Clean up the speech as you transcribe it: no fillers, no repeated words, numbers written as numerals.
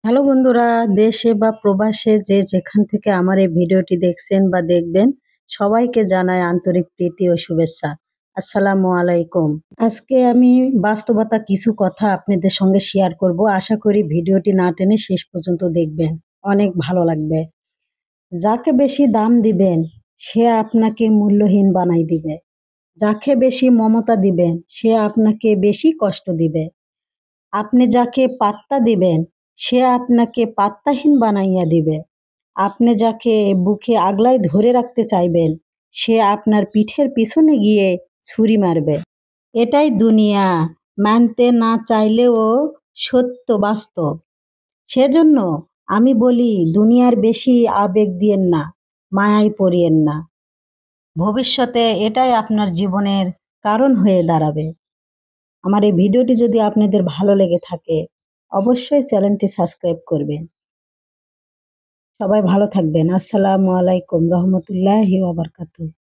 Hello বন্ধুরা, দেশে বা প্রবাসে যে যেখান থেকে আমার এই ভিডিওটি দেখছেন বা দেখবেন, সবাইকে জানাই আন্তরিক প্রীতি ও শুভেচ্ছা। আসসালামু আলাইকুম। আজকে আমি বাস্তবতা কিছু কথা আপনাদের সঙ্গে শেয়ার করব। আশা করি ভিডিওটি না টেনে শেষ পর্যন্ত দেখবেন, অনেক ভালো লাগবে। যাকে বেশি দাম দিবেন সে আপনাকে মূল্যহীন বানাই দিবে। যাকে বেশি মমতা দিবেন সে আপনাকে বেশি কষ্ট দিবে। আপনি যাকে পাত্তা দিবেন সে আপনাকে পাত্তাহীন বানাইয়া দিবে। আপনি যাকে বুকে আগলায় ধরে রাখতে চাইবেন সে আপনার পিঠের পিছনে গিয়ে ছুরি মারবে। এটাই দুনিয়া, মানতে না চাইলেও সত্য বাস্তব। সেজন্য আমি বলি, দুনিয়ার বেশি আবেগ দিয়েন না, মায়ায় পড়িয়েন না। ভবিষ্যতে এটাই আপনার জীবনের কারণ হয়ে দাঁড়াবে। আমার এই ভিডিওটি যদি আপনাদের ভালো লেগে থাকে অবশ্যই চ্যানেলটি সাবস্ক্রাইব করবেন। সবাই ভালো থাকবেন। আসসালামু আলাইকুম রহমতুল্লাহি ওয়া বারাকাতুহু।